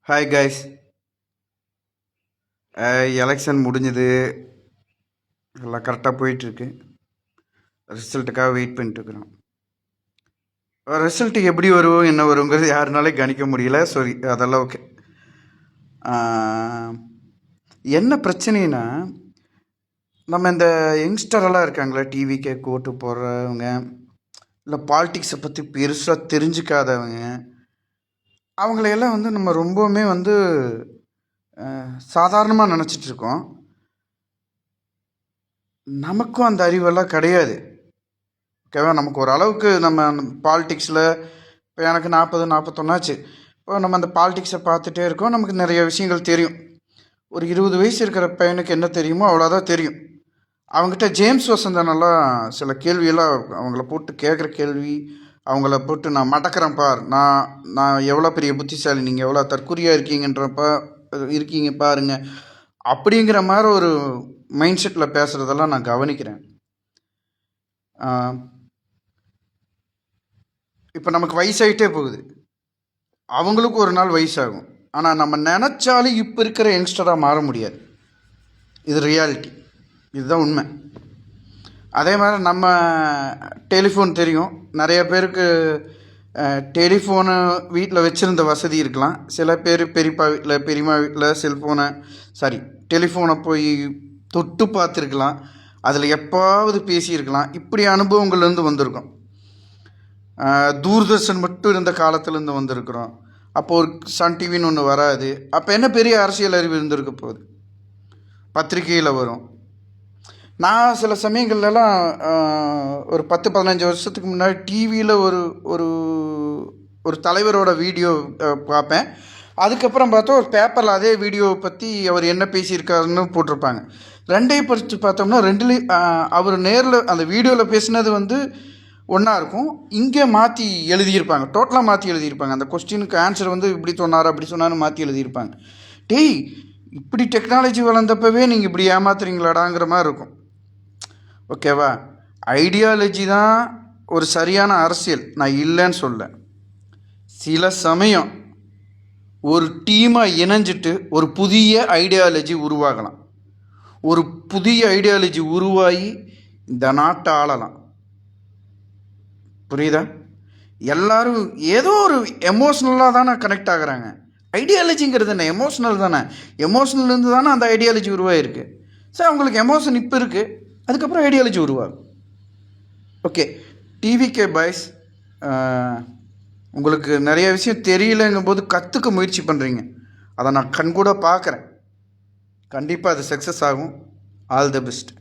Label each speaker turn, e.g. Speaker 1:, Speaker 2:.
Speaker 1: Hi guys. Election முடிஞ்சது, எல்லாம் கரெக்டாக போயிட்டுருக்கு. ரிசல்ட்டுக்காக வெயிட் பண்ணிட்டுருக்குறோம். ரிசல்ட்டு எப்படி வரும் என்ன வருங்கிறது யாருனாலே கணிக்க முடியல. சரி, அதெல்லாம் ஓகே. என்ன பிரச்சனைனா, நம்ம இந்த யங்ஸ்டரெல்லாம் இருக்காங்களே, டிவிக்கு ஓட்டு போடுறவங்க, இல்லை பாலிட்டிக்ஸை பற்றி பெருசாக தெரிஞ்சுக்காதவங்க, அவங்களையெல்லாம் நம்ம ரொம்பவுமே சாதாரணமாக நினச்சிட்ருக்கோம். நமக்கும் அந்த அறிவெல்லாம் கிடையாது. ஓகேவா? நமக்கு ஒரு அளவுக்கு நம்ம பாலிட்டிக்ஸில் இப்போ எனக்கு 41 ஆச்சு. இப்போ நம்ம அந்த பாலிட்டிக்ஸை பார்த்துட்டே இருக்கோம். நமக்கு நிறைய விஷயங்கள் தெரியும். ஒரு 20 வயசு இருக்கிற பையனுக்கு என்ன தெரியுமோ அவ்வளோதான் தெரியும். அவங்ககிட்ட ஜேம்ஸ் வசந்தனெல்லாம் சில கேள்வியெல்லாம் அவங்கள போட்டு கேட்குற கேள்வி, அவங்கள போட்டு நான் மடக்கிறேன் பார், நான் எவ்வளோ பெரிய புத்திசாலி, நீங்கள் எவ்வளோ தற்குறியாக இருக்கீங்க பாருங்க, அப்படிங்கிற மாதிரி ஒரு மைண்ட் செட்டில் பேசுகிறதெல்லாம் நான் கவனிக்கிறேன். இப்போ நமக்கு வயசாகிட்டே போகுது, அவங்களுக்கு ஒரு நாள் வயசாகும். ஆனால் நம்ம நினச்சாலும் இப்போ இருக்கிற யங்ஸ்டராக மாற முடியாது. இது ரியாலிட்டி, இதுதான் உண்மை. அதே மாதிரி நம்ம டெலிஃபோன் தெரியும். நிறைய பேருக்கு டெலிஃபோனு வீட்டில் வச்சுருந்த வசதி இருக்கலாம். சில பேர் பெரியப்பா வீட்டில் பெரியம்மா வீட்டில் டெலிஃபோனை போய் தொட்டு பார்த்துருக்கலாம். அதில் எப்பாவது பேசியிருக்கலாம். இப்படி அனுபவங்கள்லேருந்து வந்திருக்கோம். தூர்தர்ஷன் மட்டும் இருந்த காலத்துலேருந்து வந்திருக்கிறோம். அப்போது ஒரு சன் டிவின்னு ஒன்று வராது. அப்போ என்ன பெரிய அரசியல் அறிவு இருந்திருக்க போகுது? பத்திரிகையில் வரும். நான் சில சமயங்கள்லாம் ஒரு 10-15 வருஷத்துக்கு முன்னாடி டிவியில் ஒரு ஒரு தலைவரோட வீடியோ பார்ப்பேன். அதுக்கப்புறம் பார்த்தா ஒரு பேப்பரில் அதே வீடியோவை பற்றி அவர் என்ன பேசியிருக்காருன்னு போட்டிருப்பாங்க. ரெண்டையும் பறித்து பார்த்தோம்னா ரெண்டுலேயும் அவர் நேரில் அந்த வீடியோவில் பேசினது ஒன்றா இருக்கும். இங்கே மாற்றி எழுதியிருப்பாங்க, டோட்டலாக மாற்றி எழுதியிருப்பாங்க. அந்த கொஸ்டினுக்கு ஆன்சர் இப்படி சொன்னார் அப்படி சொன்னார்னு மாற்றி எழுதியிருப்பாங்க. டேய், இப்படி டெக்னாலஜி வளர்ந்தப்பவே நீங்கள் இப்படி ஏமாத்துறீங்களாடாங்கிற மாதிரி இருக்கும். ஓகேவா? ஐடியாலஜி தான் ஒரு சரியான அரசியல், நான் இல்லைன்னு சொல்ல. சில சமயம் ஒரு டீமாக இணைஞ்சிட்டு ஒரு புதிய ஐடியாலஜி உருவாகலாம். ஒரு புதிய ஐடியாலஜி உருவாகி இந்த நாட்டை ஆளலாம். புரியுதா? எல்லாரும் ஏதோ ஒரு எமோஷ்னலாக தானே கனெக்ட் ஆகுறாங்க. ஐடியாலஜிங்கிறது என்ன? எமோஷ்னல் தானே. எமோஷ்னல்லேருந்து தானே அந்த ஐடியாலஜி உருவாகிருக்கு. சார், அவங்களுக்கு எமோஷன் இப்போ இருக்குது, அதுக்கப்புறம் ஐடியாலஜி உருவாகும். ஓகே, டிவிகே பாய்ஸ், உங்களுக்கு நிறைய விஷயம் தெரியலங்கும் போது கற்றுக்க முயற்சி பண்ணுறீங்க. அதை நான் கண்கூட பார்க்குறேன். கண்டிப்பாக அது சக்ஸஸ் ஆகும். All the best.